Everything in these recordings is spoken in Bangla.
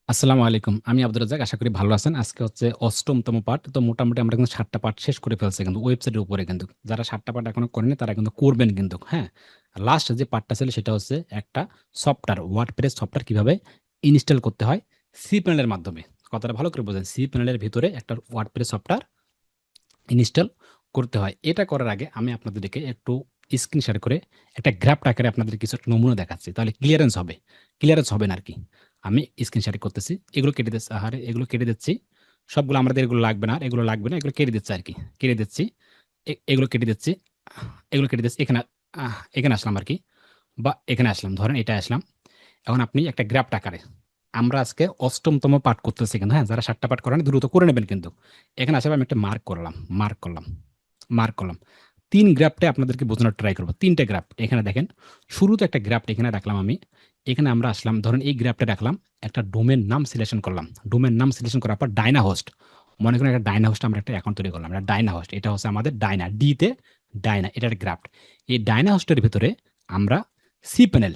আসসালামু আলাইকুম। আমি আব্দুর রাজ্জাক। আশা করি ভালো আছেন। আজকে হচ্ছে ৮ম পার্ট। তো মোটামুটি আমরা কিন্তু ৭ টা পার্ট শেষ করে ফেলছি কিন্তু ওয়েবসাইটের উপরে কিন্তু। যারা ৭ টা পার্ট এখনো করেনি তারা কিন্তু করবেন কিন্তু, হ্যাঁ? লাস্ট যে পার্টটা ছিল সেটা হচ্ছে একটা সফটওয়্যার, ওয়ার্ডপ্রেস সফটওয়্যার কিভাবে ইনস্টল করতে হয় cPanel এর মাধ্যমে। কথাটা ভালো করে বোঝেন। cPanel এর ভিতরে একটা ওয়ার্ডপ্রেস সফটওয়্যার ইনস্টল করতে হয়। এটা করার আগে আমি আপনাদেরকে একটু স্ক্রিন শেয়ার করে একটা গ্রাফ আকারে আপনাদের কিছু একটা নমুনা দেখাচ্ছি। তাহলে ক্লিয়ারেন্স হবে। ক্লিয়ারেন্স হবে না আরকি। আমি স্ক্রিন শেয়ার করতেছি। এগুলো কেটে দিচ্ছি। আহারে! এগুলো কেটে দিচ্ছি। সবগুলো আমাদের এগুলো লাগবে না। এগুলো লাগবে না। এগুলো কেটে দিচ্ছি আরকি। কেটে দিচ্ছি। এগুলো কেটে দিচ্ছি। এগুলো কেটে দিচ্ছি। এখানে আসলাম আরকি। বা এখানে আসলাম। ধরেন এটা আসলাম। এখন আপনি একটা গ্রাফ আকারে আমরা আজকে ৮ম পাঠ করতেছি কিন্তু, হ্যাঁ? যারা ৭ টা পাঠ করেন দ্রুত করে নেবেন কিন্তু। এখানে আসার পর আমি একটা মার্ক করলাম। মার্ক করলাম। মার্ক করলাম। ৩ গ্রাফটে আপনাদেরকে বোঝানোর ট্রাই করব। ৩ টে গ্রাফ। এখানে দেখেন, শুরুতে একটা গ্রাফ এখানে রাখলাম আমি। এখানে আমরা আসলাম, ধরেন এই গ্রাফটা রাখলাম। একটা ডোমেইন নাম সিলেকশন করলাম। ডোমেইন নাম সিলেকশন করার পর ডায়না হোস্ট। মনে করেন একটা ডায়না হোস্ট আমরা একটা অ্যাকাউন্ট তৈরি করলাম। এটা ডায়না হোস্ট। এটা হচ্ছে আমাদের ডায়না। ডি তে ডায়না। এটা একটা গ্রাফ। এই ডায়না হোস্টের ভিতরে আমরা cPanel,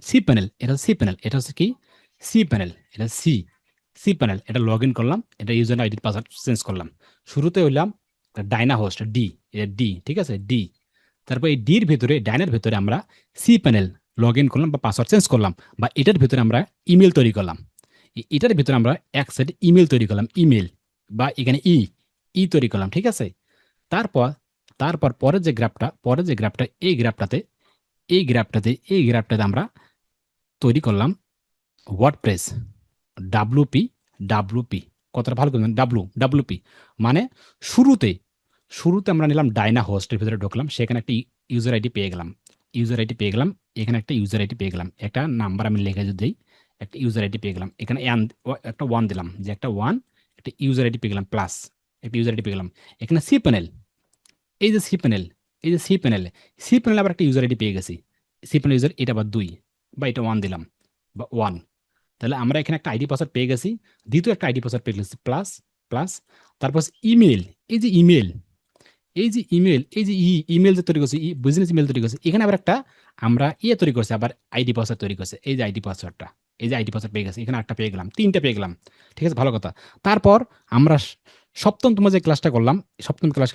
cPanel, এটা হচ্ছে cPanel, এটা হচ্ছে কি? cPanel, এটা cPanel, এটা লগইন করলাম। এটা ইউজার আইডি পাসওয়ার্ড চেঞ্জ করলাম। শুরুতে হইলাম ডায়না হোস্ট ডি, এটা ডি, ঠিক আছে? ডি। তারপর এই ডির ভেতরে, ডায়নার ভেতরে আমরা cPanel লগইন করলাম বা পাসওয়ার্ড চেঞ্জ করলাম, বা এটার ভেতরে আমরা ইমেল তৈরি করলাম। এটার ভেতরে আমরা এক সাইড ইমেল তৈরি করলাম, ইমেল, বা এখানে তৈরি করলাম, ঠিক আছে? তারপর তারপর পরের যে গ্রাফটা এই গ্রাফটাতে আমরা তৈরি করলাম ওয়ার্ডপ্রেস, ডাব্লুপি, ডাব্লুপি। কথাটা ভালো করবেন। ডাব্লুপি মানে শুরুতে শুরুতে আমরা নিলাম ডায়না হোস্টের ভিতরে ঢুকলাম। সেখানে একটা ইউজার আইডি পেয়ে গেলাম। ইউজার আইডি পেয়ে গেলাম। এখানে একটা ইউজার আইডি পেয়ে গেলাম। একটা নাম্বার আমি লিখে যদি দেই, একটা ইউজার আইডি পেয়ে গেলাম। এখানে একটা 1 দিলাম। যে একটা 1, একটা ইউজার আইডি পেয়ে গেলাম প্লাস। একটা ইউজার আইডি পেয়ে গেলাম। এখানে cPanel, এই যে cPanel, এই যে cPanel আবার একটা ইউজার আইডি পেয়ে গেছি। cPanel ইউজার এটা আবার 2, বা এটা 1 দিলাম, বা 1। তাহলে আমরা এখানে একটা আইডি পাসওয়ার্ড পেয়ে গেছি। দ্বিতীয় একটা আইডি পাসওয়ার্ড পেয়ে গেছি প্লাস, প্লাস। তারপর ইমেল, এই যে ইমেল, এই যে ইমেল যে তৈরি করছি, বিজনেস ইমেল তৈরি করছি। এখানে আবার একটা আমরা তৈরি করছি, আবার আইডি পাসওয়ার্ড তৈরি করছে। এই যে আইডি পাসওয়ার্ডটা, এই যে আইডি পাসওয়ার্ড পেয়ে গেছি। এখানে একটা পেয়ে গেলাম, ৩ টে পেয়ে গেলাম। ঠিক আছে? ভালো কথা। তারপর আমরা ৭ম যে ক্লাসটা করলাম, ৭ম ক্লাস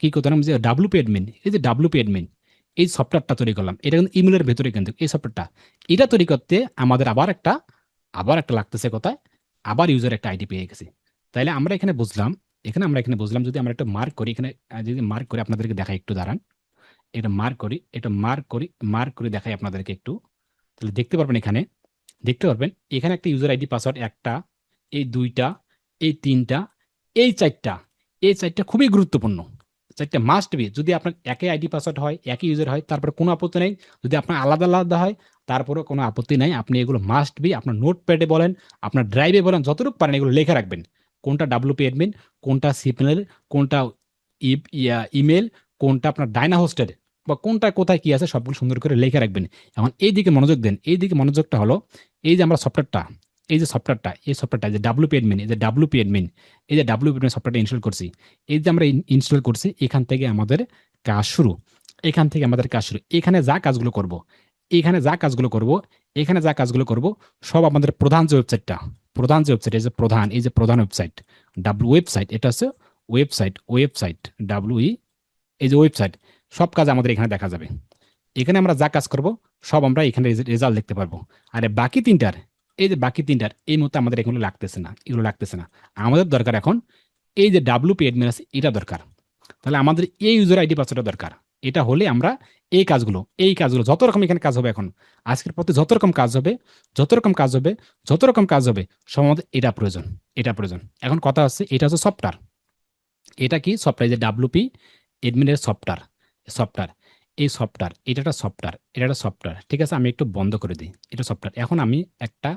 কি করতে যে ডাব্লুপি অ্যাডমিন, এই যে ডাব্লুপি অ্যাডমিন, এই সফটওয়্যারটা তৈরি করলাম। এটা কিন্তু ইমেলের ভেতরে কিন্তু এই সফটওয়্যারটা। এটা তৈরি করতে আমাদের আবার একটা লাগতেছে কোথায়? আবার ইউজার একটা আইডি পেয়ে গেছি। তাইলে আমরা এখানে বুঝলাম যদি আমরা একটা মার্ক করি এখানে, যদি মার্ক করে আপনাদেরকে দেখাই, একটু দাঁড়ান। এটা মার্ক করি, মার্ক করে দেখাই আপনাদেরকে একটু। তাহলে দেখতে পারবেন এখানে একটা ইউজার আইডি পাসওয়ার্ড, একটা, এই ২টা, এই ৩টা, এই ৪টা। এই ৪টা খুবই গুরুত্বপূর্ণ। ৪টা মাস্ট বি। যদি আপনার একই আইডি পাসওয়ার্ড হয়, একই ইউজার হয়, তারপরে কোনো আপত্তি নেই। যদি আপনার আলাদা হয়, তারপরেও কোনো আপত্তি নাই। আপনি এগুলো মাস্ট বি আপনার নোটপ্যাডে বলেন, আপনার ড্রাইভে বলেন, যতটুকু পারেন এগুলো লিখে রাখবেন। কোনটা ডাব্লুপি অ্যাডমিন, কোনটা cPanel, কোনটা ইমেল, কোনটা আপনার ডায়না হোস্টের, বা কোনটা কোথায় কি আছে সবগুলো সুন্দর করে লিখে রাখবেন। এখন এইদিকে মনোযোগ দেন। এইদিকে মনোযোগটা হলো, এই যে আমরা সফটওয়্যারটা, এই সফটওয়্যারটা যে ডাব্লুপি অ্যাডমিন, এই যে ডাব্লুপি অ্যাডমিন সফটওয়্যারটা ইনস্টল করছি। এই যে আমরা ইনস্টল করছি, এখান থেকে আমাদের কাজ শুরু। এখানে যা কাজগুলো করব, এখানে যা কাজগুলো করব, এখানে যা কাজগুলো করব, সব আমাদের প্রধান যে ওয়েবসাইট, ওয়েবসাইট, এটা হচ্ছে ওয়েবসাইট, এই যে ওয়েবসাইট, সব কাজ আমাদের এখানে দেখা যাবে। এখানে আমরা যা কাজ করব সব আমরা এখানে রেজাল্ট দেখতে পারবো। আর বাকি তিনটার এই মুহূর্তে আমাদের এগুলো লাগতেছে না। আমাদের দরকার এখন এই যে ডাব্লুপি অ্যাডমিন আছে, এটা দরকার। তাহলে আমাদের এই ইউজার আইডি পাসওয়ার্ডটা দরকার। এটা হলে আমরা এই কাজগুলো যত রকম এখানে কাজ হবে, এখন আজকের পথে যত রকম কাজ হবে সব আমাদের এটা প্রয়োজন। এখন কথা হচ্ছে, এটা হচ্ছে সফটওয়্যার। এটা কি সফটওয়্যার? যে ডাব্লুপি এডমিনের সফটওয়্যার, এটা একটা সফটওয়্যার, ঠিক আছে? আমি একটু বন্ধ করে দিই। এটা সফটওয়্যার। এখন আমি একটা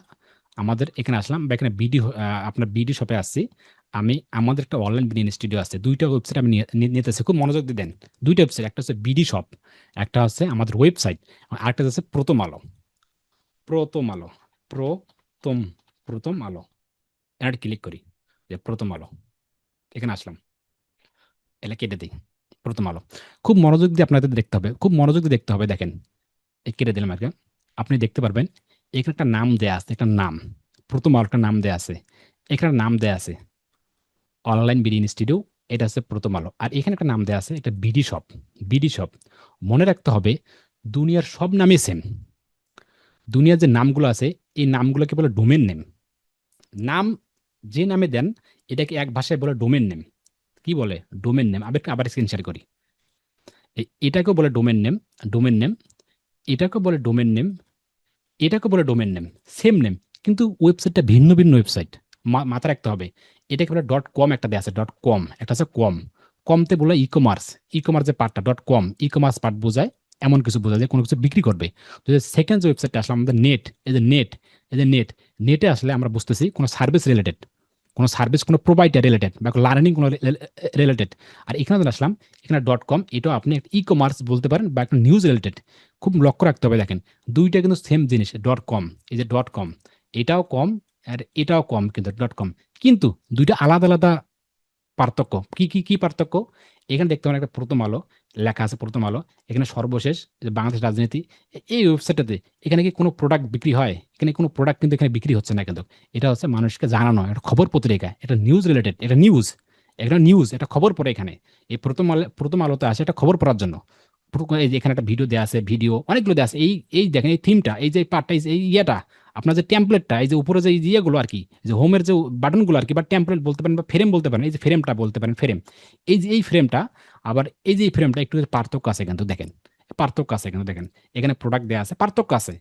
আমাদের এখানে আসলাম, বা এখানে আপনার বিডি শপে আসছি। আমি আমাদের একটা অনলাইন বিডিং স্টুডিও আছে। ২টা ওয়েবসাইট আমি নিতেছি, খুব মনোযোগ দিয়ে দেন। ২টা ওয়েবসাইট, একটা হচ্ছে বিডি শপ, একটা হচ্ছে আমাদের ওয়েবসাইট, আরেকটা হচ্ছে প্রথম আলো। প্রথম আলো প্রথম প্রথম আলো এটা ক্লিক করি। যে প্রথম আলো, এখানে আসলাম, এটা কেটে দিই। প্রথম আলো। খুব মনোযোগ দিয়ে আপনাদের দেখতে হবে, খুব মনোযোগ দিয়ে দেখতে হবে। দেখেন, কেটে দিলাম আগে। আপনি দেখতে পারবেন এখানে একটা নাম দেয়া আছে, একটা নাম, প্রথম আলো একটা নাম দেয়া আছে, এখানে নাম দেয়া আছে অনলাইন বিডি ইনস্টিটিউট, এটা হচ্ছে প্রথম আলো। আর এখানে একটা নাম দেয়া আছে, এটা বিডি শপ। বিডি শপ, মনে রাখতে হবে দুনিয়ার সব নামই সেম। দুনিয়ার যে নামগুলো আছে এই নামগুলোকে বলে ডোমেন নেম। নাম যে নামে দেন এটাকে এক ভাষায় বলে ডোমেন নেম। কি বলে? Domain name. আবার আবার স্ক্রিন শেয়ার করি। এটাকেও বলে ডোমেন নেম। ডোমেন নেম, এটাকেও বলে ডোমেন নেম, এটাকে বলে ডোমেন নেম। সেম নেম, কিন্তু ওয়েবসাইটটা ভিন্ন ভিন্ন ওয়েবসাইট। মাথায় রাখতে হবে। এটাকে বলে ডট কম, একটা দেয়া আছে ডট কম, একটা আছে কম। কমতে বলে ই কমার্স। ই কমার্স যে পার্টটা dot com, e commerce part বোঝায় এমন কিছু বোঝায় যে কোনো কিছু বিক্রি করবে। তো সেকেন্ড যে ওয়েবসাইটটা আসলে আমাদের নেট, এই যে নেট, এই যে নেট, নেটে আসলে আমরা বুঝতেছি কোনো সার্ভিস রিলেটেড, কোনো সার্ভিস, কোনো প্রোভাইডার রিলেটেড বা লার্নিং কোনো রিলেটেড। আর এখানে যখন আসলাম, এখানে ডট কম, এটাও আপনি ই কমার্স বলতে পারেন বা একটা নিউজ রিলেটেড। খুব লক্ষ্য রাখতে হবে, দেখেন দুইটা কিন্তু সেম জিনিস ডট কম। এই যে ডট কম, এটাও কম আর এটাও কম কিন্তু ডট কম, কিন্তু দুইটা আলাদা আলাদা পার্থক্য। কি কি কি পার্থক্য? এখানে দেখতে পারেন একটা প্রথম আলো লেখা আছে, প্রথম আলো। এখানে সর্বশেষ যে বাংলাদেশ রাজনীতি, এই ওয়েবসাইটটাতে এখানে কি কোনো প্রোডাক্ট বিক্রি হয়? এখানে কোনো প্রোডাক্ট কিন্তু এখানে বিক্রি হচ্ছে না কিন্তু। এটা হচ্ছে মানুষকে জানানো, একটা খবর পত্রিকা, এটা নিউজ রিলেটেড, এটা নিউজ, এটা নিউজ, এটা খবর পড়ে এখানে। এই প্রথম আলোতে আসে এটা খবর পড়ার জন্য। এই যে এখানে একটা ভিডিও দেওয়া আছে, ভিডিও অনেকগুলো দেওয়া আছে। এই এই দেখেন এই থিমটা, এই যে পার্টটা, এই ইয়েটা, আপনার যে টেমপ্লেটটা, এই যে উপরে যে ইয়েগুলো আর কি, যে হোমের যে বাটনগুলো আর কি, বা টেমপ্লেট বলতে পারেন বা ফ্রেম বলতে পারেন, এই যে ফ্রেমটা বলতে পারেন, ফ্রেম। এই যে এই ফ্রেমটা, আবার এই যে এই ফ্রেমটা একটু পার্থক্য আছে কিন্তু দেখেন, পার্থক্য আছে কিন্তু দেখেন। এখানে প্রোডাক্ট দেওয়া আছে, পার্থক্য আছে।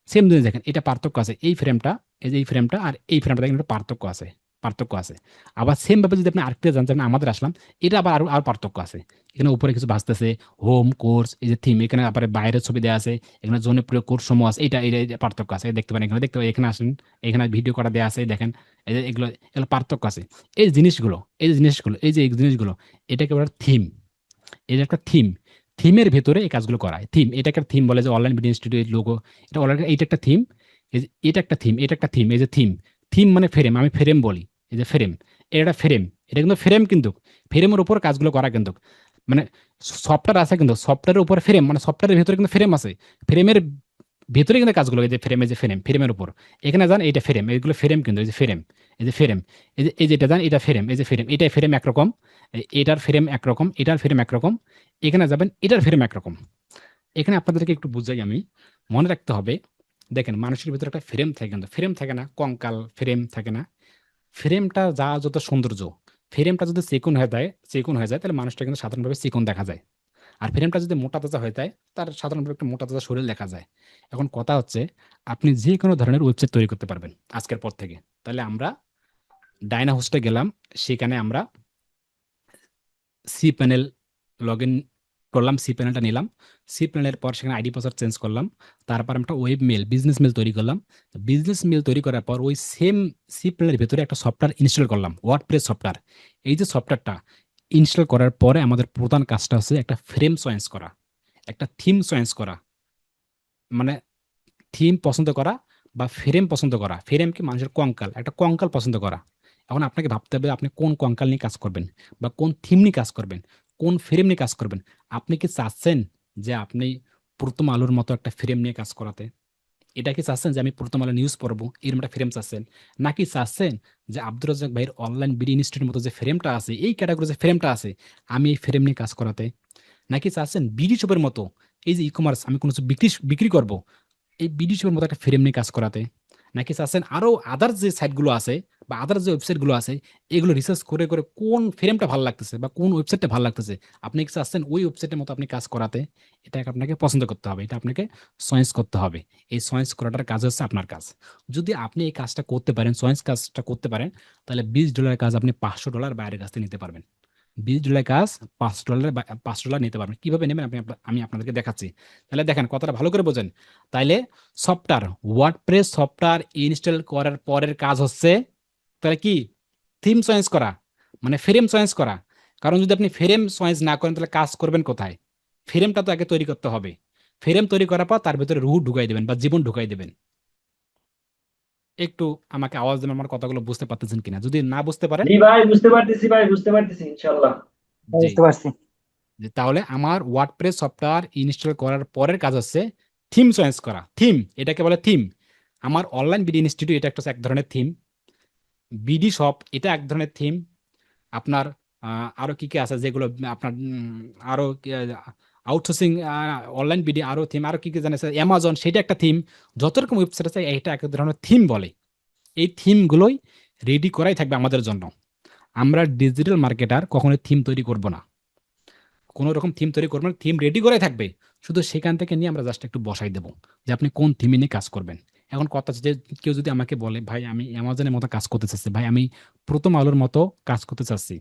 সেম জিনিস দেখেন, এটা পার্থক্য আছে। এই ফ্রেমটা, এই যে এই ফ্রেমটা আর এই ফ্রেমটা দেখেন, একটা পার্থক্য আছে, পার্থক্য আছে। আবার সেম ভাবে যদি আপনি আরেকটা জানতে চান, আমাদের আসলাম, এটা আবার আরো আরো পার্থক্য আছে। এখানে উপরে কিছু ভাসতেছে, হোম কোর্স, এই যে থিম, এখানে আবার বাইরের ছবি দেওয়া আছে, এখানে জনপ্রিয় কোর্স সমূহ আছে, এটা এটা এটা পার্থক্য আছে। দেখতে পারেন, এখানে দেখতে পারেন, এখানে আসেন, এখানে ভিডিও করা দেওয়া আছে, দেখেন এই যে এগুলো, এগুলো পার্থক্য আছে। এই জিনিসগুলো, এই যে জিনিসগুলো, এই যে এই জিনিসগুলো, এটাকে বলে থিম। এই যে একটা থিম, থিমের ভেতরে এই কাজগুলো করায়। থিম, এটাকে থিম বলে, যে অনলাইন ভিডিও ইনস্টিটিউট লোগো, এটা অলরেডি, এইটা একটা থিম। এটা একটা থিম, এটা একটা থিম, এই যে থিম। থিম মানে ফ্রেম, আমি ফ্রেম বলি, এই যে ফ্রেম, এটা ফ্রেম, এটা কিন্তু ফ্রেম, কিন্তু ফ্রেমের উপর কাজগুলো করা কিন্তু, মানে সফটওয়্যার আছে কিন্তু সফটওয়্যারের উপর ফ্রেম, মানে সফটওয়্যারের ভেতরে কিন্তু ফ্রেম আছে, ফ্রেমের ভেতরে কিন্তু কাজগুলো, এই যে ফ্রেম, এই যে ফ্রেম, ফ্রেমের উপর। এখানে যান, এইটা ফ্রেম, এইগুলো ফ্রেম কিন্তু, এই যে ফ্রেম, এই যে ফ্রেম, এই যে এটা যান, এটা ফ্রেম, এই যে ফ্রেম, এটাই ফ্রেম একরকম, এটার ফ্রেম একরকম, এটার ফ্রেম একরকম। এখানে যাবেন, এটার ফ্রেম একরকম। এখানে আপনাদেরকে একটু বুঝাই আমি, মনে রাখতে হবে। দেখেন মানুষের ভিতরে একটা ফ্রেম থাকে, কিন্তু ফ্রেম থাকে না, কঙ্কাল ফ্রেম থাকে না। ফ্রেমটা যা যত সৌন্দর্য, ফ্রেমটা যদি চিকন হয়ে যায়, চিকন হয়ে যায়, তাহলে মানুষটা কিন্তু সাধারণভাবে চিকন দেখা যায়। আর ফ্রেমটা যদি মোটা তাজা হয়ে যায়, তার সাধারণভাবে একটা মোটা তাজা শরীর দেখা যায়। এখন কথা হচ্ছে, আপনি যে কোনো ধরনের ওয়েবসাইট তৈরি করতে পারবেন আজকের পর থেকে। তাহলে আমরা ডায়না হোস্টে গেলাম, সেখানে আমরা সি প্যানেল লগ ইন করলাম, সি প্যানেলটা নিলাম। সি প্যানেলের পর সেখানে আইডি পাসওয়ার্ড চেঞ্জ করলাম। তারপর আমরা ওয়েব মেল, বিজনেস মেল তৈরি করলাম। বিজনেস মেল তৈরি করার পর ওই সেম সি প্যানেলের ভেতরে একটা সফটওয়্যার ইনস্টল করলাম, ওয়ার্ডপ্রেস সফটওয়্যার। এই যে সফটওয়্যারটা ইনস্টল করার পরে আমাদের প্রধান কাজটা হচ্ছে একটা ফ্রেম চয়েস করা, একটা থিম চয়েস করা, মানে থিম পছন্দ করা বা ফ্রেম পছন্দ করা। ফ্রেম কি মানুষের কঙ্কাল, একটা কঙ্কাল পছন্দ করা। এখন আপনাকে ভাবতে হবে আপনি কোন কঙ্কাল নিয়ে কাজ করবেন, বা কোন থিম নিয়ে কাজ করবেন, কোন ফ্রেম নিয়ে কাজ করবেন। আপনি কি চাচ্ছেন যে আপনি প্রথম আলোর মতো একটা ফ্রেম নিয়ে কাজ করাতে? এটা কি চাচ্ছেন যে আমি প্রথম আলো নিউজ পড়বো, এরকম একটা ফ্রেম চাচ্ছেন? নাকি চাচ্ছেন যে আব্দুর রাজ্জাক ভাইয়ের অনলাইন বিডি ইনস্টিটিউটের মতো যে ফ্রেমটা আছে, এই ক্যাটাগরি যে ফ্রেমটা আছে, আমি এই ফ্রেম নিয়ে কাজ করাতে? নাকি চাচ্ছেন বিডি শপের মতো, এই যে ই কমার্স, আমি কোনো কিছু বিক্রি বিক্রি করবো, এই বিডি শপের মতো একটা ফ্রেম নিয়ে কাজ করাতে? নাকি চাচ্ছেন আরো আদার যে সাইটগুলো আছে বা আদার যে ওয়েবসাইটগুলো আছে, এগুলো রিসার্চ করে করে কোন ফ্রেমটা ভালো লাগতেছে বা কোন ওয়েবসাইটটা ভালো লাগতেছে, আপনি কি চাচ্ছেন ওই ওয়েবসাইটের মতো আপনি কাজ করাতে? এটাকে আপনাকে পছন্দ করতে হবে, এটা আপনাকে চয়েস করতে হবে। এই চয়েস করাটার কাজ হচ্ছে আপনার কাজ। যদি আপনি এই কাজটা করতে পারেন, চয়েস কাজটা করতে পারেন, তাহলে $20 কাজ আপনি $500 বাইরের কাছ থেকে নিতে পারবেন। $20 কাজ $5 নিতে পারবেন। কিভাবে নেবেন আমি আপনাদেরকে দেখাচ্ছি। তাহলে দেখেন, কথাটা ভালো করে বোঝেন। তাইলে সফটওয়্যার, ওয়ার্ডপ্রেস সফটওয়্যার ইনস্টল করার পরের কাজ হচ্ছে, তাহলে কি, থিম চয়েস করা, মানে ফ্রেম চয়েস করা। কারণ যদি আপনি ফ্রেম চয়েস না করেন, তাহলে কাজ করবেন কোথায়? ফ্রেমটা তো আগে তৈরি করতে হবে। ফ্রেম তৈরি করার পর তার ভিতরে রুহ ঢুকাই দেবেন বা জীবন ঢুকাই দেবেন। একটু আমাকে আওয়াজ দেবেন, আমার কথাগুলো বুঝতে পারতেছেন কিনা। যদি না বুঝতে পারেন, জি ভাই, বুঝতে পারতেছি ভাই, বুঝতে পারতেছি ইনশাল্লাহ। জি, বুঝতে পারছি। তাহলে আমার ওয়ার্ডপ্রেস সফটওয়্যার ইনস্টল করার পরের কাজ হচ্ছে থিম চয়েস করা। থিম, এটাকে বলে থিম। আমার অনলাইন বিডি ইনস্টিটিউট এটা একটা হচ্ছে এক ধরনের থিম, বিডি শপ এটা এক ধরনের থিম, আপনার আরো কি কি আছে যেগুলো আপনার আরো আউটসোর্সিং অনলাইন বিডি আরো থিম, আরো কি কি জানেন অ্যামাজন সেটা একটা থিম, যত রকম ওয়েবসাইট আছে এটা এক ধরনের থিম বলে। এই থিমগুলোই রেডি করাই থাকবে আমাদের জন্য। আমরা ডিজিটাল মার্কেটার কখনো থিম তৈরি করব না, কোনো রকম থিম তৈরি করবেন, থিম রেডি করাই থাকবে, শুধু সেখান থেকে নিয়ে আমরা জাস্ট একটু বসাই দেবো যে আপনি কোন থিমে নিয়ে কাজ করবেন। এখন কথা হচ্ছে যে কেউ যদি আমাকে বলে ভাই আমি অ্যামাজনের মতো কাজ করতে চাচ্ছি, ভাই আমি প্রথম আলোর মতো কাজ করতে চাচ্ছি,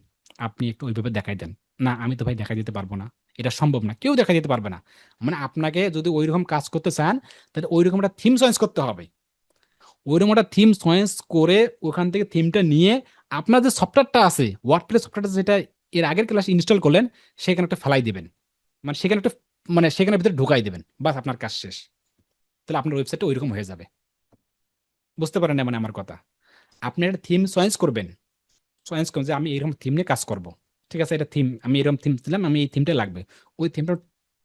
আপনি একটু ওইভাবে দেখাই দেন। না আমি তো ভাই দেখা দিতে পারবো না, এটা সম্ভব না, কেউ দেখা দিতে পারবে না। মানে আপনাকে যদি ওইরকম কাজ করতে চান তাহলে ওইরকম একটা থিম চয়েস করতে হবে, ওইরকম একটা থিম চয়েস করে ওখান থেকে থিমটা নিয়ে আপনার যে সফটওয়্যারটা আছে ওয়ার্ডপ্রেস সফটওয়্যারটা যেটা এর আগের ক্লাসে ইনস্টল করলেন সেখানে একটা ফেলাই দিবেন, মানে সেখানে একটা মানে সেখানে ভিতরে ঢুকাই দিবেন, বাস আপনার কাজ শেষ। তাহলে আপনার ওয়েবসাইটটা ওইরকম হয়ে যাবে। বুঝতে পারেন না মানে আমার কথা? আপনি একটা থিম চয়েস করবেন, চয়েস করুন যে আমি এরকম থিম নিয়ে কাজ করব, ঠিক আছে এটা থিম, আমি এরকম থিম দিলাম, আমি এই থিমটা লাগবে, ওই থিমটা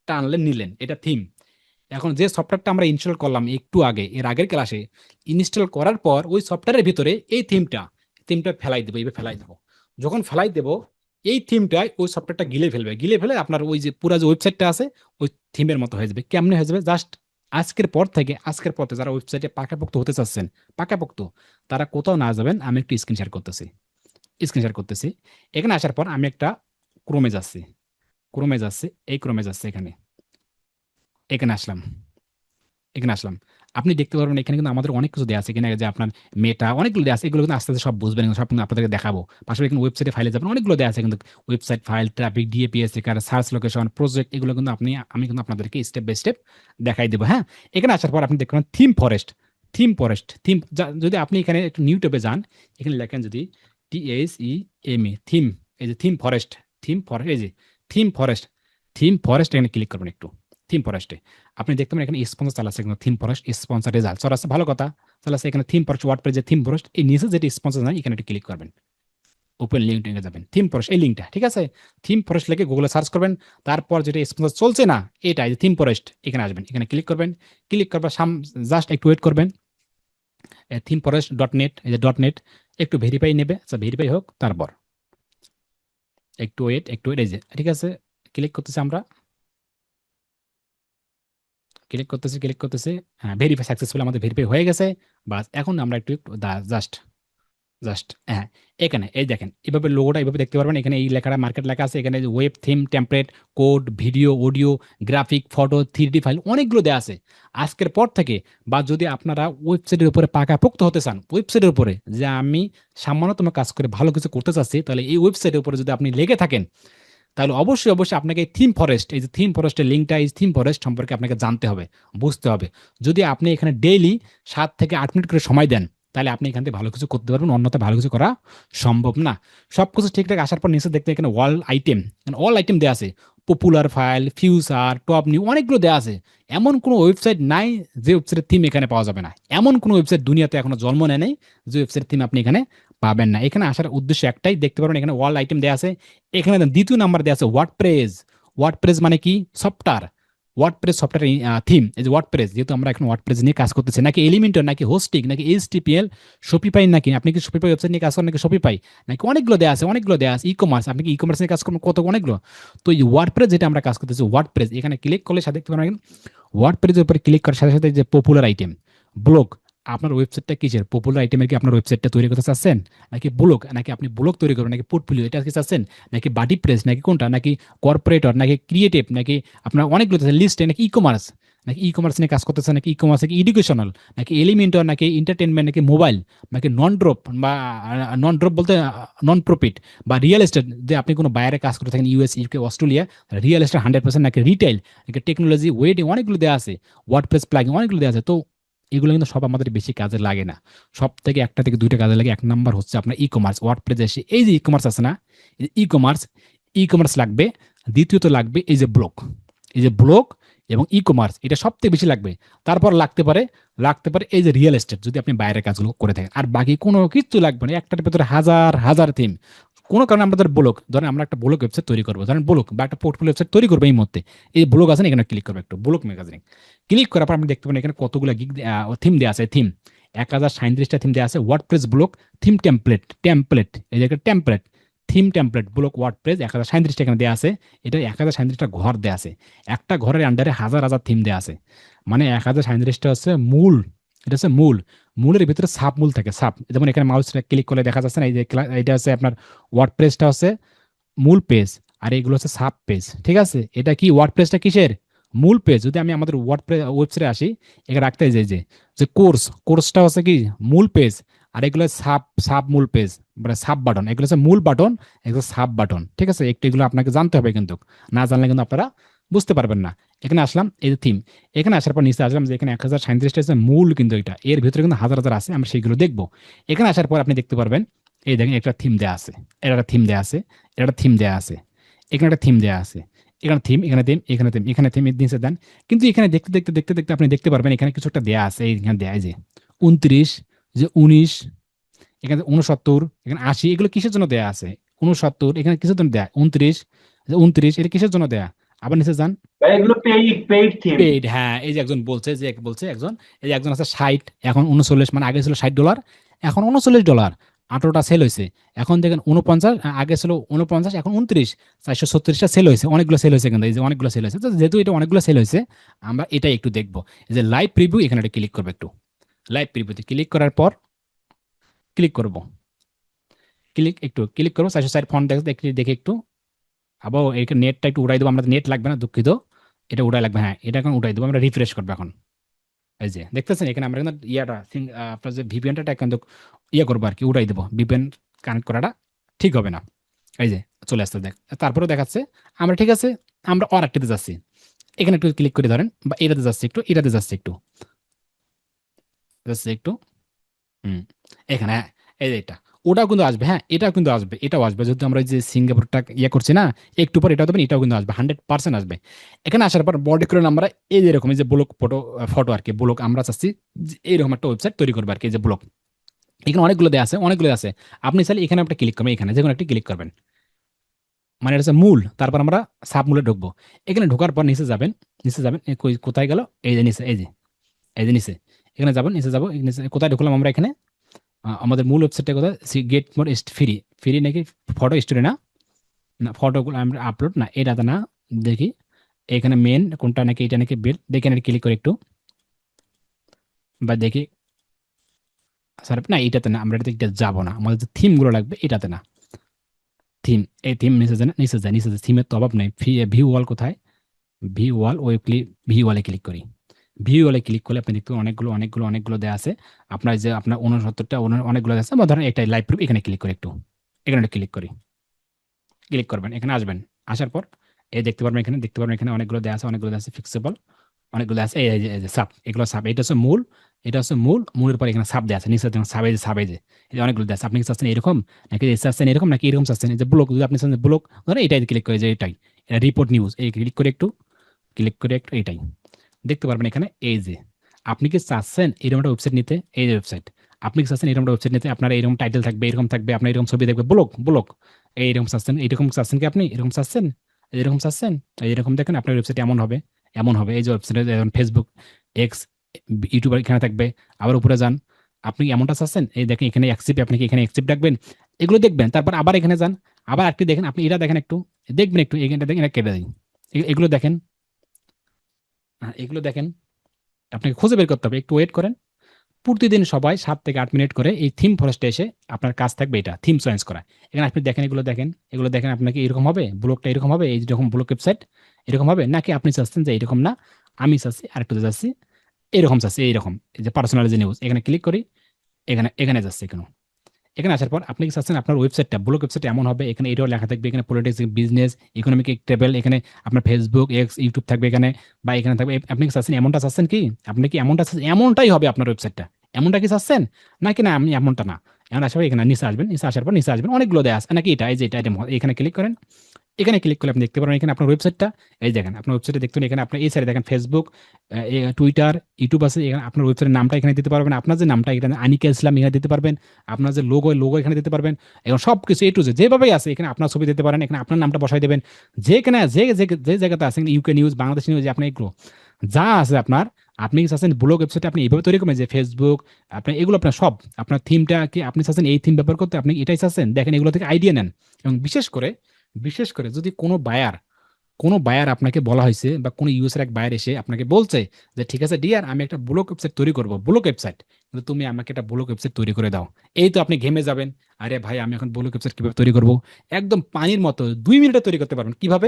টানলেন নিলেন, এটা থিম। এখন যে সফটওয়্যারটা আমরা ইনস্টল করলাম একটু আগে এর আগের ক্লাসে, ইনস্টল করার পর ওই সফটওয়্যারের ভিতরে এই থিমটা ফেলাই দেবো, এইভাবে ফেলাই দেবো। যখন ফেলাই দেবো এই থিমটাই ওই সফটওয়্যারটা গিলে ফেলবে, গিলে ফেলে আপনার ওই যে পুরো যে ওয়েবসাইটটা আছে ওই থিমের মতো হয়ে যাবে। কেমনে হয়ে যাবে? জাস্ট আজকের পর থেকে যারা ওয়েবসাইটে পাকাপোক্ত হতে চাচ্ছেন, পাকাপোক্ত, তারা কোথাও না যাবেন, আমি একটু স্ক্রিন শেয়ার করতেছি। এখানে আসার পর আমি একটা ক্রোমে যাচ্ছি, এই ক্রোমে যাচ্ছে, এখানে এখানে আসলাম, এখানে আসলাম। আপনি দেখতে পারবেন এখানে কিন্তু আমাদের অনেক কিছু দেওয়া আছে, এখানে যে আপনার মেটা অনেকগুলো দেওয়া আছে, এগুলো কিন্তু আস্তে আস্তে সব বুঝবেন, সব কিন্তু আপনাদেরকে দেখাবো। পাশাপাশি এখানে ওয়েবসাইটে ফাইলে যাবেন, অনেকগুলো দেওয়া আছে কিন্তু, website file, traffic, DAPS, search location, project, এগুলো কিন্তু আমি কিন্তু আপনাদেরকে স্টেপ বাই স্টেপ দেখাই দেবো। হ্যাঁ, এখানে আসার পর আপনি দেখবেন থিম, যদি আপনি এখানে একটু নিউটুবে যান, এখানে লেখেন যদি THEME থিম, এই যে থিম ফরেস্ট, এই যে থিম ফরেস্ট, এখানে ক্লিক করবেন একটু। থিম ফরেস্টে আপনি দেখতে পারেন এখানে স্পন্সর চালাচ্ছে, কিন্তু থিম ফরেস্ট স্পন্সর রেজাল্ট চলাচ্ছে, ভালো কথা চালাচ্ছে। এখানে থিম ফরেস্ট ওয়ার্ডপ্রেস যে থিম ফরেস্ট, এই নিচে যেটা স্পন্সর নাই এখানে একটু ক্লিক করবেন, ওপেন লিঙ্কডিনে যাবেন, থিম ফরেস্ট এই লিঙ্কটা, ঠিক আছে? থিম ফরেস্ট লিখে গুগলে সার্চ করবেন, তারপর যেটা স্পন্সর চলছে না এটা এই যে থিম ফরেস্ট, এখানে আসবেন, এখানে ক্লিক করবেন। ক্লিক করবার জাস্ট একটু ওয়েট করবেন, থিম ফরেস্ট .net, এই যে .net একটু ভেরিফাই নেবে, আচ্ছা ভেরিফাই হোক, তারপর একটু ওয়েট, এই যে ঠিক আছে, ক্লিক করতেছি আমরা, ক্লিক করতেছি, হ্যাঁ ভেরিফাই সাকসেসফুল, আমাদের ভেরিফাই হয়ে গেছে। বাস এখন আমরা একটু জাস্ট জাস্ট হ্যাঁ, এখানে এই দেখেন এভাবে লোগোটা এভাবে দেখতে পারবেন, এখানে এই লেখাটা মার্কেট লেখা আছে, এখানে web theme, template, code, video, audio, graphic, photo, 3D file অনেকগুলো দেওয়া আছে। আজকের পর থেকে বা যদি আপনারা ওয়েবসাইটের উপরে পাকাপোক্ত হতে চান, ওয়েবসাইটের উপরে যে আমি সামান্যতম কাজ করে ভালো কিছু করতে চাচ্ছি, তাহলে এই ওয়েবসাইটের উপরে যদি আপনি লেগে থাকেন, তাহলে অবশ্যই আপনাকে থিম ফরেস্ট, এই যে থিম ফরেস্টের লিঙ্কটা, এই থিম ফরেস্ট সম্পর্কে আপনাকে জানতে হবে, বুঝতে হবে। যদি আপনি এখানে ডেইলি 7 থেকে 8 মিনিট করে সময় দেন, তাহলে আপনি এখান থেকে ভালো কিছু করতে পারবেন, অন্যথা ভালো কিছু করা সম্ভব না। সব কিছু ঠিকঠাক আসার পর নিচে দেখতে এখানে অল আইটেম দেওয়া আছে, popular file, future, top new, অনেকগুলো দেওয়া আছে। এমন কোনো ওয়েবসাইট নাই যে ওয়েবসাইটের থিম এখানে পাওয়া যাবে না, এমন কোনো ওয়েবসাইট দুনিয়াতে এখনো জন্ম নেয় নাই যে ওয়েবসাইটের থিম আপনি এখানে পাবেন না। এখানে আসার উদ্দেশ্য একটাই, দেখতে পারবেন এখানে অল আইটেম দেওয়া আছে। এখানে দ্বিতীয় নাম্বার দেওয়া আছে ওয়ার্ডপ্রেস মানে কি? সফটওয়্যার, ওয়ার্ডপ্রেস সফটওয়্যার থিম, এই যে ওয়ার্ডপ্রেস, যেহেতু আমরা এখন ওয়ার্ডপ্রেস নিয়ে কাজ করতেছি, নাকি এলিমেন্টর, নাকি হোস্টিং, নাকি HTML, শপিফাই, নাকি আপনি কি শপিফাই ওয়েবসাইট নিয়ে কাজ করেন, নাকি শপিফাই, নাকি অনেকগুলো দেওয়া আছে, ই কমার্স, আপনি কি ই কমার্স নিয়ে কাজ করবেন, কত অনেকগুলো। তো এই ওয়ার্ডপ্রেস যেটা আমরা কাজ করতেছি, ওয়ার্ডপ্রেস, এখানে ক্লিক করলে সাথে দেখতে পারেন ওয়ার্ডপ্রেসের উপরে ক্লিক করার সাথে সাথে যে পপুলার আইটেম, ব্লগ, আপনার ওয়েবসাইটটা কিসের? পপুলার আইটেমের কি আপনার ওয়েবসাইটটা তৈরি করতে চাচ্ছেন, নাকি ব্লগ, নাকি আপনি ব্লগ তৈরি করবেন, নাকি পোর্টফোলিও এটা কি চাচ্ছেন, নাকি বাডি প্রেস, নাকি কোনটা, নাকি কর্পোরেটর, নাকি ক্রিয়েটিভ, নাকি আপনার অনেকগুলো লিস্টে, নাকি ই কমার্স নিয়ে কাজ করতেছেন, নাকি ই কমার্স, নাকি এডুকেশনাল, নাকি এলিমেন্টর, নাকি এন্টারটেনমেন্ট, নাকি মোবাইল, নাকি নন ড্রপ বলতে নন প্রফিট, বা রিয়েল এস্টেট, যে আপনি কোনো বাইরে কাজ করে থাকেন, US, UK, Australia, real estate 100%, নাকি রিটেল, নাকি টেকনোলজি, ওয়েডিং, অনেকগুলো দেওয়া আছে, ওয়ার্ডপ্রেস প্লাগিং অনেকগুলো দেওয়া আছে। তো এগুলো কিন্তু সব আমাদের বেশি কাজে লাগে না, সব থেকে 1 থেকে 2টা কাজে লাগে। 1 নাম্বার হচ্ছে আপনার ই কমার্স, ওয়ার্ডপ্রেসে এসে এই যে ই কমার্স আছে না, ই কমার্স লাগবে। দ্বিতীয়ত লাগবে এই যে ব্লগ এবং ই কমার্স, এটা সব থেকে বেশি লাগবে। তারপর লাগতে পারে এই যে রিয়েল এস্টেট, যদি আপনি বাইরের কাজগুলো করে থাকেন। আর বাকি কোনো কিছু লাগবে না, একটার ভেতরে হাজার হাজার থিম, কোনো কারণে আমরা ধরেন আমরা একটা ব্লগ ওয়েবসাইট তৈরি করবো, ধরেন ব্লগ বা একটা পোর্টফোলিও ওয়েবসাইট তৈরি করবো এই মুহূর্তে। এই ব্লগ আছে না, এখানে ক্লিক করবো একটু, ব্লগ ম্যাগাজিন ক্লিক করার পর আপনি দেখতে পাবেন এখানে কতগুলো থিম দেওয়া আছে। থিম 1037টা থিম দেওয়া আছে। ওয়ার্ডপ্রেস ব্লগ থিম টেমপ্লেট, এই যে template, theme template blog WordPress 1037টা এখানে দেওয়া আছে। এটা 1037টা ঘর দেওয়া আছে। একটা ঘরের আন্ডারে হাজার হাজার থিম দেওয়া আছে। মানে 1037টা হচ্ছে মূল, এটা হচ্ছে মূল। মূলের ভিতরে সাব মূল থাকে, সাব। যেমন এখানে মাউস ক্লিক করলে দেখা যাচ্ছে না, এই যে এটা হচ্ছে আপনার ওয়ার্ডপ্রেসটা হচ্ছে মূল পেজ, আর এগুলো হচ্ছে সাব পেজ। ঠিক আছে, এটা কি ওয়ার্ডপ্রেসটা কিসের মূল পেজ। যদি আমি আমাদের ওয়েবসাইটে আসি, এখানে রাখতে যে যে যে কোর্সটা হচ্ছে কি মূল পেজ, আর এগুলো সাব সাব মূল পেজ, মানে সাব বাটন। এগুলো হচ্ছে মূল বাটন, এগুলো সাব বাটন। ঠিক আছে, একটু এগুলো আপনাকে জানতে হবে, কিন্তু না জানলে কিন্তু আপনারা বুঝতে পারবেন না। এখানে আসলাম, এই যে থিম, এখানে আসার পর নিচে আসলাম যে এখানে 1037টা হচ্ছে মূল, কিন্তু এটা এর ভিতরে কিন্তু হাজার হাজার আছে, আমরা সেগুলো দেখবো। এখানে আসার পর আপনি দেখতে পারবেন, এই দেখেন একটা থিম দেওয়া আছে, এটা একটা থিম দেওয়া আছে, এটা একটা থিম দেওয়া আছে, এখানে একটা থিম দেওয়া আছে, এখানে থিম, এখানে থিম, এখানে থিম, এখানে থিম নিচে দেন। কিন্তু এখানে দেখতে দেখতে দেখতে দেখতে আপনি দেখতে পারবেন এখানে কিছু একটা দেওয়া আছে। এইখানে দেয়া, এই যে 29, যে 19, এখানে 69, এখানে 80, এগুলো কিসের জন্য দেয়া আছে? 69 এখানে কিসের জন্য দেয়া? 29, যে 29 এটা কিসের জন্য দেয়া? আবার নিচে যান। ভাই এগুলো পেইড থিম। পেইড, হ্যাঁ, এই যে একজন বলছে, যে বলছে একজন, এই যে একজন আছে 60, এখন 39, মানে আগে ছিল $60, এখন $39, 18টা সেল হয়েছে। এখন দেখেন 49, আগে ছিল 49, এখন 29, 436টা সেল হয়েছে, অনেকগুলো সেল হয়েছে, কিন্তু এই যে অনেকগুলো সেল হয়েছে। তো যেহেতু এটা অনেকগুলো সেল হয়েছে, আমরা এটাই একটু দেখবো। এই যে লাইভ প্রিভিউ, এখানে একটা ক্লিক করবো একটু। লাইভ প্রিভিউতে ক্লিক করার পর ক্লিক করবো, ক্লিক করবো 460 ফন্ট দেখে দেখে একটু। আবার এই নেটটা একটু উড়াই দেবো আমরা, নেট লাগবে না, দুঃখিত, এটা উড়াই লাগবে। হ্যাঁ, এটা এখন উড়াই দেবো, আমরা রিফ্রেশ করবো এখন। এই যে দেখতেছেন এখানে আমরা কিন্তু আপনার যে ভিপিএনটা কিন্তু করবো আর কি, উড়াই দেবো। ভিপিএন কানেক্ট করাটা ঠিক হবে না। এই যে চলে আসছে, তারপরে দেখাচ্ছে আমরা ঠিক আছে, আমরা আর একটাতে যাচ্ছি। এখানে একটু ক্লিক করে ধরেন, বা এটাতে যাচ্ছে একটু, এটাতে যাচ্ছে একটু, যাচ্ছে একটু। হুম, এখানে, হ্যাঁ, এই যে এটা, ওটাও কিন্তু আসবে। হ্যাঁ, এটাও কিন্তু আসবে, এটাও আসবে। যদি আমরা এই যে সিঙ্গাপুরটা করছি না, একটু পর এটাও দেবেন, এটাও কিন্তু আসবে, 100% আসবে। এখানে আসার পর বডি করে আমরা এই যে এরকম, এই যে ব্লক ফটো আর কি, ব্লক আমরা চাচ্ছি যে এইরকম একটা ওয়েবসাইট তৈরি করবো আর কি, এই যে ব্লক। এখানে অনেকগুলো দেওয়া আছে, অনেকগুলো আছে। আপনি চাইলে এখানে একটা ক্লিক করবেন, এখানে যে কোনো একটা ক্লিক করবেন, মানে এটা হচ্ছে মূল। তারপর আমরা সাব মূলে ঢুকবো। এখানে ঢোকার পর নিচে যাবেন, নিচে যাবেন, কোথায় গেল, এই যে নিচে, এই যে নিচে, এখানে যাবেন, নিচে যাবো, নিচে কোথায় ঢুকলাম আমরা এখানে, আমাদের মূল ওয়েবসাইটটা কোথায়, গেট মোর ফ্রি, ফ্রি নাকি ফটো স্টোরি, না না ফটোগুলো আমরা আপলোড, না এটাতে না, দেখি এখানে মেন কোনটা, নাকি এটা নাকি বেল, দেখে ক্লিক করে একটু, বা দেখি। স্যার না, এটাতে না, আমরা এটা যাবো না, আমাদের যে থিমগুলো লাগবে এটাতে না। থিম, এই থিম নিচে যায় না, নিচে যায়, নিচে যায়, থিমের তো অভাব নেই। ভিউ ওয়াল কোথায়, ভিউ ওয়াল, ভিউ ওয়ালে ক্লিক করি। ভিউ ওয়ালে ক্লিক করলে আপনি দেখতে অনেকগুলো অনেকগুলো অনেকগুলো দেওয়া আছে। আপনার যে আপনার 69টা অনেকগুলো দেওয়া আছে, বা ধরেন এটাই লাইভ প্রুফ, এখানে ক্লিক করি একটু, এখানে ক্লিক করি, ক্লিক করবেন, এখানে আসবেন। আসার পর এই দেখতে পারবেন, এখানে দেখতে পারবেন এখানে অনেকগুলো দেওয়া আছে, অনেকগুলো দেওয়া আছে ফিক্সেবল, অনেকগুলো আছে। এই যে সাব, এগুলো সাব, এটা হচ্ছে মূল, এটা হচ্ছে মূল। মূলের পর এখানে সাব দেওয়া আছে, নিচে দেখুন সাবে, যে এই যে অনেকগুলো দেওয়া আছে। আপনি কি চাচ্ছেন এরকম, নাকি চাচ্ছেন এরকম, নাকি এরকম চাচ্ছেন? এই যে ব্লক, যদি আপনি চাচ্ছেন ব্লক, ধরেন এটাই ক্লিক করে, যে এটাই, এটা রিপোর্ট নিউজ, এই ক্লিক করে একটু, এটাই দেখতে পারবেন এখানে। এই যে আপনি কি চাচ্ছেন এরকম একটা ওয়েবসাইট নিতে, এই যে ওয়েবসাইট, আপনি কি চাচ্ছেন এরকম একটা ওয়েবসাইট নিতে, আপনার এরকম টাইটেল থাকবে, এরকম থাকবে, আপনার এরকম ছবি থাকবে, ব্লক ব্লক, এইরকম চাচ্ছেন, এরকম চাচ্ছেন কি আপনি, এরকম চাচ্ছেন, এরকম চাচ্ছেন, এরকম দেখেন আপনার ওয়েবসাইট এমন হবে, এমন হবে। এই যে ওয়েবসাইটে যেমন ফেসবুক, এক্স, ইউটিউব এখানে থাকবে। আবার উপরে যান, আপনি কি এমনটা চাচ্ছেন, এই দেখেন এখানে অ্যাকসেপ্ট, আপনি কি এখানে অ্যাকসেপ্ট রাখবেন, এগুলো দেখবেন। তারপর আবার এখানে যান, আবার একটি দেখেন, আপনি এটা দেখেন একটু, দেখবেন একটু, এখানটা দেখেন, এটা কেটে দিন, এগুলো দেখেন, এগুলো দেখেন, আপনাকে খুঁজে বের করতে হবে, একটু ওয়েট করেন। প্রতিদিন সবাই 7 থেকে 8 মিনিট করে এই থিম ফরেস্টে এসে আপনার কাজ থাকবে এটা থিম চয়েস করা। এখানে আপনি দেখেন, এগুলো দেখেন, এগুলো দেখেন, আপনাকে এরকম হবে, ব্লগটা এরকম হবে, এই যেরকম ব্লগ ওয়েবসাইট এরকম হবে, নাকি আপনি চাচ্ছেন যে এরকম না, আমি চাচ্ছি আরেকটু যাচ্ছি, এরকম চাচ্ছি, এইরকম, এই যে পার্সোনাল যে নিউজ, এখানে ক্লিক করি, এখানে এখানে যাচ্ছে কেন। এখানে আসার পর আপনি কি চাচ্ছেন আপনার ওয়েবসাইটটা, ব্লগ ওয়েবসাইট এমন হবে, এখানে এটাও লেখা থাকবে, এখানে পলিটিক্স, বিজনেস, ইকোনমিক টেবল, এখানে আপনার ফেসবুক, এক্স, ইউটিউব থাকবে এখানে, বা এখানে থাকবে। আপনি কি চাচ্ছেন এমনটা, চাচ্ছেন কি আপনি কি এমনটা চাচ্ছেন, এমনটাই হবে আপনার ওয়েবসাইটটা, এমনটা কি চাচ্ছেন, নাকি না আমি এমনটা না। এখন আসবে, এখানে নিচে আসবেন, নিচে আসার পর নিচে আসবেন, অনেকগুলো দেয়া আছে, নাকি এটা, এই যে এটা, এখানে ক্লিক করেন, এখানে ক্লিক করলে আপনি দেখতে পারবেন এখানে আপনার ওয়েবসাইটটা। এই দেখেন আপনার ওয়েবসাইটে দেখতে এখানে আপনার এই সাইডে দেখেন ফেসবুক, টুইটার, ইউটিউব আছে। এখানে আপনার ওয়েবসাইটের নামটা এখানে দিতে পারবেন, আপনার যে নামটা এখানে আনিকা ইসলাম এখানে দিতে পারবেন, আপনার যে লোগো এখানে দিতে পারবেন। এখন সব কিছু এ টু জেড যেভাবেই আছে এখানে আপনার ছবি দিতে পারেন, এখানে আপনার নামটা বসাই দেবেন। যেখানে যে যে যে জায়গাতে আছে ইউকে নিউজ, বাংলাদেশ নিউজ, আপনি এগুলো যা আছে আপনার, আপনি কি চাচ্ছেন ব্লগ ওয়েবসাইটে আপনি এইভাবে তৈরি করবেন যে ফেসবুক আপনি এগুলো আপনার সব আপনার থিমটা কি আপনি চাচ্ছেন এই থিম ব্যবহার করতে, আপনি এটাই চাচ্ছেন, দেখেন এগুলো থেকে আইডিয়া নেন। এবং বিশেষ করে যদি কোনো বায়ার আপনাকে বলা হয়েছে বা কোনো ইউএসের এক বায়ার এসে আপনাকে বলছে যে ঠিক আছে ডিয়ার আমি একটা ব্লগ ওয়েবসাইট তৈরি করবো, ব্লগ ওয়েবসাইট, কিন্তু তুমি আমাকে একটা ব্লগ ওয়েবসাইট তৈরি করে দাও। এই তো আপনি ঘেমে যাবেন, আরে ভাই আমি এখন ব্লগ ওয়েবসাইট কিভাবে তৈরি করবো? একদম পানির মতো 2 মিনিটে তৈরি করতে পারবেন। কিভাবে?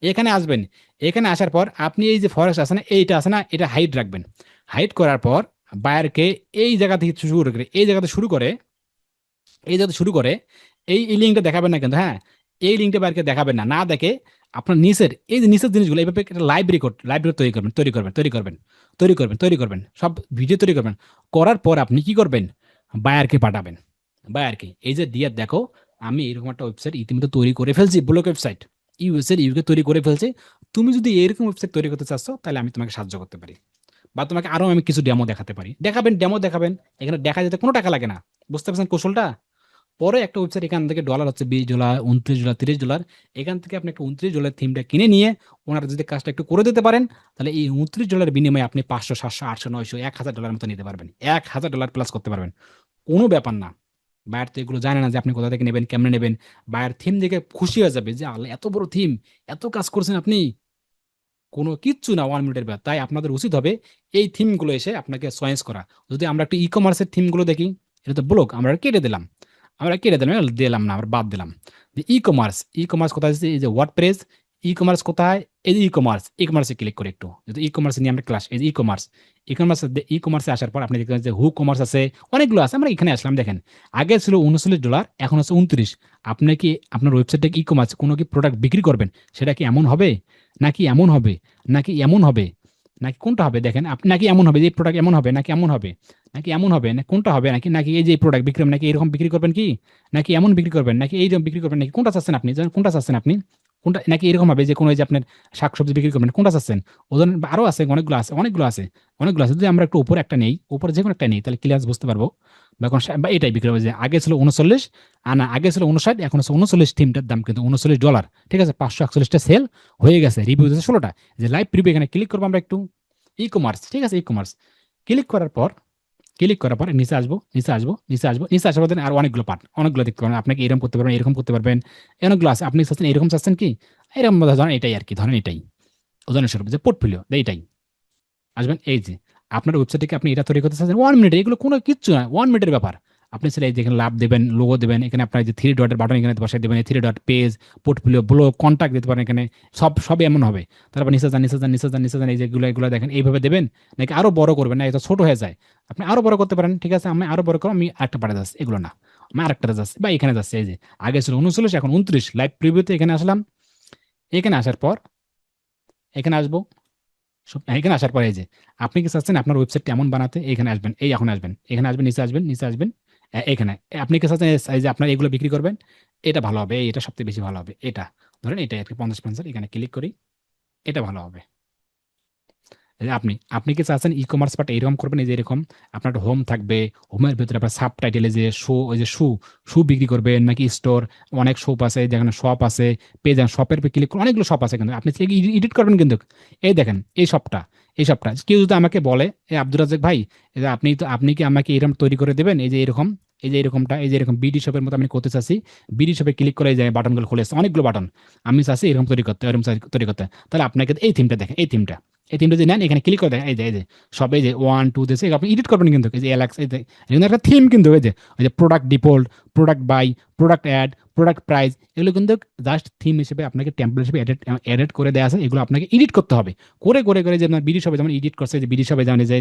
এখানে আসবেন, এখানে আসার পর আপনি এই যে ফরেস্ট আছে না, এইটা আছে না, এটা হাইড রাখবেন। হাইড করার পর বায়ারকে এই জায়গা থেকে শুরু করে এই লিঙ্কটা দেখাবেন না কিন্তু, হ্যাঁ এই লিঙ্কটা বায়ারকে দেখাবেন না, না দেখে আপনার নিচের এই যে নিচের জিনিসগুলো এইভাবে একটা লাইব্রেরি তৈরি করবেন, সব ভিডিও তৈরি করবেন। করার পর আপনি কি করবেন? বায়ারকে পাঠাবেন। বায়ারকে এই যে দিয়ে দেখো আমি এরকম একটা ওয়েবসাইট ইতিমধ্যে তৈরি করে ফেলছি, ব্লগ ওয়েবসাইট ইউকে তৈরি করে ফেলছি। তুমি যদি এরকম ওয়েবসাইট তৈরি করতে চাচ্ছ তাহলে আমি তোমাকে সাহায্য করতে পারি, বা তোমাকে আরো আমি কিছু ডেমো দেখাতে পারি। ডেমো দেখাবেন, এখানে দেখা যেতে কোনো টাকা লাগে না। বুঝতে পারছেন কৌশলটা? পরে একটা ওয়েবসাইট এখান থেকে ডলার হচ্ছে $20, $29, $30, এখান থেকে আপনি একটা $29 থিমটা কিনে নিয়ে ওনারা যদি কাজটা একটু করে দিতে পারেন, তাহলে এই $29 বিনিময়ে আপনি 500, 700, 800, 900, $1,000 মতো নিতে পারবেন। $1,000 প্লাস করতে পারবেন, কোনো ব্যাপার না। বায়ার তো এগুলো জানে না যে আপনি কোথা থেকে নেবেন, কেমনে নেবেন। বায়ার থিম দেখে খুশি হয়ে যাবে যে আল্লাহ এত বড় থিম, এত কাজ করছেন আপনি, কোনো কিচ্ছু না 1 মিনিটের ব্যাপার। তাই আপনাদের উচিত হবে এই থিমগুলো এসে আপনাকে চয়েস করা। যদি আমরা একটু ই কমার্সের থিমগুলো দেখি, এটা তো ব্লগ আমরা কেটে দিলাম না, আমরা বাদ দিলাম। যে ই কমার্স কোথায় আছে? এই যে ওয়ার্ডপ্রেস ই কমার্স কোথায়? এই যে ই কমার্সে ক্লিক করে একটু যদি ই কমার্স নিয়ে আমরা ক্লাস, এই যে ই কমার্সে আসার পর আপনি দেখবেন যে হু কমার্স আছে, অনেকগুলো আছে। আমরা এখানে আসলাম, দেখেন আগে ছিল $39, এখন হচ্ছে 29। আপনি কি আপনার ওয়েবসাইটে ই কমার্স কোনো কি প্রোডাক্ট বিক্রি করবেন? সেটা কি এমন হবে, নাকি এমন হবে, নাকি এমন হবে, নাকি কোনটা হবে? দেখেন আপনি নাকি এমন হবে যে প্রোডাক্ট এমন হবে, নাকি এমন হবে, নাকি এমন হবে, না কোনটা হবে? নাকি নাকি এই যে প্রোডাক্ট বিক্রি করবেন, নাকি এরকম বিক্রি করবেন, কি নাকি এমন বিক্রি করবেন, নাকি এইরকম বিক্রি করবেন, নাকি কোনটা চাচ্ছেন আপনি? জানেন কোনটা চাচ্ছেন আপনি? কোনটা? নাকি এরকম হবে যে কোনো এই যে আপনার শাকসবজি বিক্রি করবেন, কোনটা চাচ্ছেন? ওজন আরো আছে, অনেকগুলো আছে। যদি আমরা একটু উপরে একটা নেই, উপরে যে কোনো একটা নেই, তাহলে ক্লিয়ার বুঝতে পারবো। বা এখন বা এটাই বিক্রি হবে যে আগে ছিল 39, আগে ছিল 59, এখন হচ্ছে 39। থিমটার দাম কিন্তু $39। ঠিক আছে, 541টা সেল হয়ে গেছে, রিভিউ দিয়েছে 16টা। যে লাইভ রিভিউ এখানে ক্লিক করবো আমরা একটু। ই কমার্স, ঠিক আছে, ই কমার্স ক্লিক করার পর নিচে আসার পর দেখেন আর অনেকগুলো দেখতে পারেন। আপনাকে এরকম করতে পারবেন, এরকম করতে পারবেন, অনেকগুলো আছে। আপনি চাচ্ছেন এরকম চাচ্ছেন কি, এরকম ধরেন এটাই আর কি, ধরেন এটাই উদাহরণস্বরূপ যে পোর্টফোলিও এইটাই। আসবেন এই যে আপনার ওয়েবসাইটে আপনি এটা তৈরি করতে চাচ্ছেন 1 মিনিটে, এগুলো কোনো কিচ্ছু না, 1 মিনিটের ব্যাপার। আপনি চাইলে এই যেখানে লাভ দেবেন, লোগো দেবেন, এখানে আপনার যে 3 ডটের বাটন এখানে বসাই দেবেন, এই 3 dot page, portfolio, blog, contact দিতে পারেন এখানে। সবই এমন হবে। তারপর নিচে যান, এই যেগুলো দেখেন এইভাবে দেবেন, নাকি আরো বড় করবেন না, এটা ছোট হয়ে যায়, আপনি আরো বড় করতে পারেন। ঠিক আছে, আমি আরো বড় করো, আমি আরেকটা পাঠে যাচ্ছি, এগুলো না, আমি আরেকটা যাচ্ছি বা এখানে যাচ্ছি। এই যে আগে ছিল 39, এখন 29, লাইভ প্রিভিউতে এখানে আসলাম। এখানে আসার পর এখানে আসবো, এখানে আসার পরে এই যে আপনি কি চাচ্ছেন আপনার ওয়েবসাইটটা এমন বানাতে, এখানে আসবেন, এখন আসবেন, এখানে আসবেন, নিচে আসবেন। এখানে আপনি কি চাচ্ছেন এই যে আপনার এগুলো বিক্রি করবেন, এটা ভালো হবে, এটা সবথেকে বেশি ভালো হবে, এটা ধরেন এটা আর কি 50, এখানে ক্লিক করি, এটা ভালো হবে। এই যে আপনি কি চাচ্ছেন ই কমার্স পার্ট এরকম করবেন, এই যে এরকম আপনার হোম থাকবে, হোমের ভিতরে আপনার সাব টাইটেলে যে শো, ওই যে শু বিক্রি করবেন, নাকি স্টোর, অনেক শপ আছে, যেখানে শপ আছে, পেজ শপের পে ক্লিক করে অনেকগুলো শপ আছে, কিন্তু আপনি এডিট করবেন কিন্তু। এই দেখেন এই সবটা কেউ যদি আমাকে বলে, এই আব্দুর রাজ্জাক ভাই, এই যে আপনি কি আমাকে এরকম তৈরি করে দেবেন, এই যে এরকম বিডি শপের মতো আমি করতে চাচ্ছি, বিডি শপে ক্লিক করে এই যে বাটনগুলো খুলে আসছে, অনেকগুলো বাটন, আমি চাচ্ছি এরকম তৈরি করতে, তাহলে আপনাকে এই থিমটা দেখেন, এই তিনটা যদি নেন, এখানে ক্লিক করে দেখেন, এই যে সব এই যে 1 2 দিয়েছে, আপনি এডিট করবেন কিন্তু। এই যে এলাক্স, এই যে এখানে একটা থিম কিন্তু, ওই যে product default, product buy, product add, product price, এগুলো কিন্তু জাস্ট থিম হিসেবে আপনাকে টেমপ্লেট হিসেবে এডিট করে দেওয়া আছে। এগুলো আপনাকে এডিট করতে হবে, করে যে আপনার বিডি শপে যেমন এডিট করছে, যে বিডি শপে যেমন যে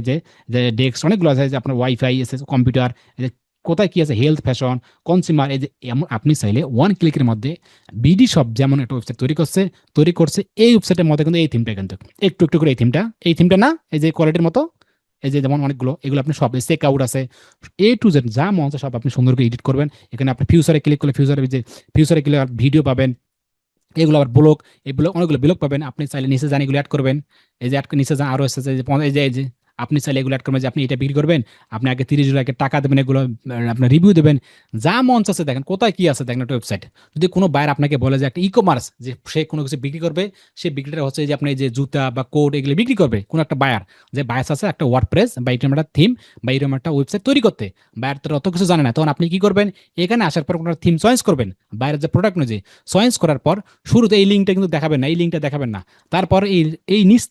ডেস্ক অনেকগুলো আছে, যে আপনার ওয়াইফাই এসে কম্পিউটার, কোথায় কি আছে, হেলথ, ফ্যাশন, কনজিউমার, এই যে এমন আপনি চাইলে 1 ক্লিকের মধ্যে বিডি শপ যেমন একটা ওয়েবসাইট তৈরি করছে এই ওয়েবসাইটের মধ্যে কিন্তু এই থিমটা কিন্তু একটু একটু করে এই থিমটা না, এই যে কোয়ালিটির মতো, এই যে যেমন অনেকগুলো, এগুলো আপনি সব চেক আউট আছে, A to Z যা মন চায় সব আপনি সুন্দর করে এডিট করবেন। এখানে আপনি ফিউচারে ক্লিক করলে ফিউচারে ক্লিক ভিডিও পাবেন, এগুলো আবার ব্লক, এই ব্লক অনেকগুলো ব্লক পাবেন। আপনি চাইলে নিচে যান এগুলো অ্যাড করবেন। এই যে নিচে যান আরো এসেছে যে এই যে আপনি চাইলে এগুলো অ্যাড করবেন যে আপনি এটা বিক্রি করবেন, আপনি আগে 30 জুলাইকে টাকা দেবেন, এগুলো আপনার রিভিউ দেবেন, যা মন চাচ্ছে দেখেন কোথায় কি আছে দেখেন একটা ওয়েবসাইট। যদি কোনো বায়ার আপনাকে বলে যে একটা ই কমার্স, যে সে কোনো কিছু বিক্রি করবে, সে বিক্রিটা হচ্ছে যে আপনি এই যে জুতা বা কোট এগুলো বিক্রি করবে, কোনো একটা বায়ার, যে বায়াস আছে একটা ওয়ার্ডপ্রেস বা এরকম একটা থিম বা এরকম একটা ওয়েবসাইট তৈরি করতে, বায়ার তো অত কিছু জানে না, তখন আপনি কি করবেন, এখানে আসার পর কোনো থিম চয়েস করবেন, বাইরের যে প্রোডাক্ট অনুযায়ী চয়েস করার পর শুরুতে এই লিঙ্কটা কিন্তু দেখাবেন না, এই লিঙ্কটা দেখাবেন না। তারপর এই নিচ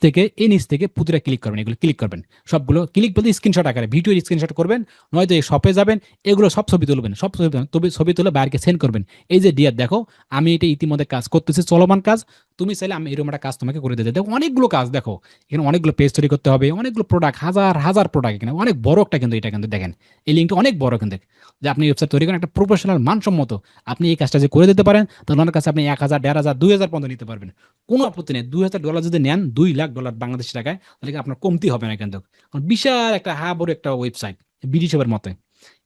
থেকে প্রতিটা ক্লিক করবেন, এগুলো ক্লিক করবেন, সবগুলো ক্লিক বলতে স্ক্রিনশট আকারে ভিডিওর স্ক্রিনশট করবেন, নয়তো এই শপে যাবেন, এগুলো সব ছবি তুলবেন, সব ছবি তবে ছবি তুলে বাইরকে সেন্ড করবেন। এই যে ডিয়ার দেখো, আমি এটা ইতিমধ্যে কাজ করতেছি, চলমান কাজ, তুমি চাইলে আমি এরকম একটা কাজ তোমাকে করে দিতে। দেখো অনেকগুলো কাজ, দেখো এখানে অনেকগুলো পেজ তৈরি করতে হবে, অনেকগুলো প্রোডাক্ট, হাজার হাজার প্রোডাক্ট, এখানে অনেক বড় একটা কিন্তু এটা কিন্তু দেখেন, এই লিঙ্কটা অনেক বড় কিন্তু, যে আপনি ওয়েবসাইট তৈরি করেন একটা প্রফেশনাল মানসম্মত, আপনি এই কাজটা যে করে দিতে পারেন, তাহলে ওনার কাছে আপনি 1,000, 1,500, 2,000 পর্যন্ত নিতে পারবেন, কোনো আপত্তি নেই। $2,000 যদি নেন, $2,00,000 বাংলাদেশি টাকায়, তাহলে কি আপনার কমতি হবে না কিন্তু, কারণ বিশাল একটা বড় একটা ওয়েবসাইট, বিডিশপের মতো।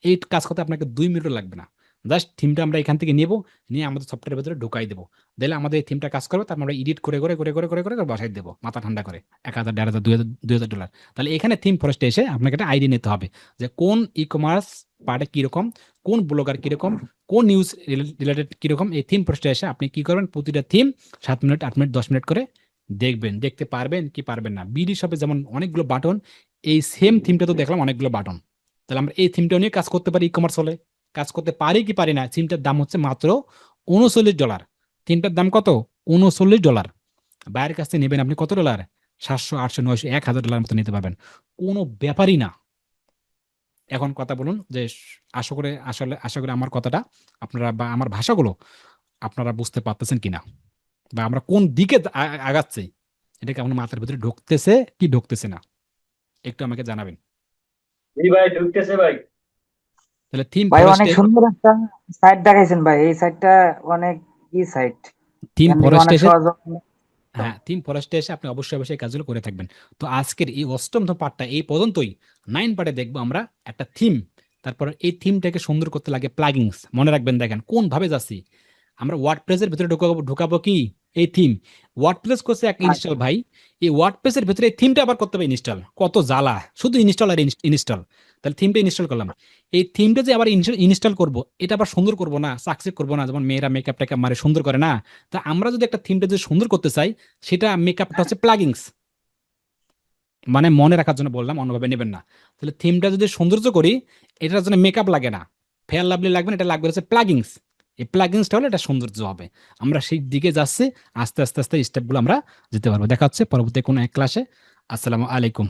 এই কাজ করতে আপনাকে 2 মিনিটও লাগবে না। জাস্ট থিমটা আমরা এখান থেকে নেব, নিয়ে আমাদের সফটওয়্যারের ভেতরে ঢুকাই দেবো, দিলে আমাদের এই থিমটা কাজ করবে, তারপর আমরা এডিট করে করে করে করে করে করে করে বসাই দেবো মাথা ঠান্ডা করে, 1,000, 1,500, $2,000। তাহলে এখানে থিম ফরেস্টে এসে আপনাকে একটা আইডিয়া নিতে হবে যে কোন ই কমার্স পার্টে কিরকম, কোন ব্লগার কিরকম, কোন নিউজ রিলেটেড কিরকম। এই থিম ফরেস্টে এসে আপনি কি করবেন, প্রতিটা থিম 7 মিনিট, 8 মিনিট, 10 মিনিট করে দেখবেন, দেখতে পারবেন কি পারবেন না। বিডি শপে যেমন অনেকগুলো বাটন, এই সেম থিমটা তো দেখলাম অনেকগুলো বাটন, তাহলে আমরা এই থিমটা নিয়ে কাজ করতে পারি, ই কমার্স হলে কাজ করতে পারি কি পারি না। থিমটার দাম হচ্ছে মাত্র $39। থিমটার দাম কত? $39। বাইরের কাছ থেকে নেবেন আপনি কত ডলার? 700, 800, 900, $1,000 মতো নিতে পারবেন, কোনো ব্যাপারই না। এখন কথা বলুন যে আশা করি আমার কথাটা আপনারা বা আমার ভাষাগুলো আপনারা বুঝতে পারতেছেন কিনা, বা আমরা কোন দিকে আগাচ্ছি, এটা কি আপনার মাথার ভিতরে ঢুকতেছে কি ঢুকতেছে না, একটু আমাকে জানাবেন। জি ভাই, ঢুকতেছে ভাই। তাহলে থিম ভাই অনেক ফরেস্টে, সুন্দর একটা সাইট দেখাইছেন ভাই, এই সাইটটা অনেক সাইট, থিম এখান থেকে ফরেস্টে অনেক এসে, সহজ। হ্যাঁ থিম ফরেস্টে এসে আপনি অবশ্যই অবশ্যই এই কাজগুলো করে থাকবেন। তো আজকের এই অষ্টম পার্টটা এই পর্যন্তই। 9 পার্টে দেখবো আমরা একটা থিম, তারপর এই থিমটাকে সুন্দর করতে লাগে প্লাগিংস। মনে রাখবেন, দেখেন কোন ভাবে যাচ্ছি, আমরা ওয়ার্ডপ্রেসের ভিতরে ঢুকাবো কি এই থিম, ওয়ার্ডপ্রেস করছে এক ইনস্টল ভাই, এই ওয়ার্ডপ্রেসের ভিতরে এই থিমটা আবার করতে হবে ইনস্টল, কত জ্বালা, শুধু ইনস্টল আর ইনস্টল। তাহলে থিমটা ইনস্টল করলাম, এই থিমটা যে আবার ইনস্টল করব, এটা আবার সুন্দর করব না, সাকসেস করব না, যেমন মেয়েরা মেকআপ টেকআপ মারে সুন্দর করে না, তা আমরা যদি একটা থিমটা যদি সুন্দর করতে চাই, সেটা মেকআপটা হচ্ছে প্লাগিংস, মানে মনে রাখার জন্য বললাম, অন্যভাবে নেবেন না। তাহলে থিমটা যদি সৌন্দর্য করি, এটার জন্য মেকআপ লাগে না, ফেয়ার লাভলি লাগবে না, এটা লাগবে হচ্ছে প্লাগিংস। এই প্লাগিংসটা হলে এটা সৌন্দর্য হবে। আমরা সেই দিকে যাচ্ছি, আস্তে আস্তে আস্তে স্টেপগুলো আমরা যেতে পারবো। দেখা হচ্ছে পরবর্তী কোনো এক ক্লাসে। আসসালামু আলাইকুম।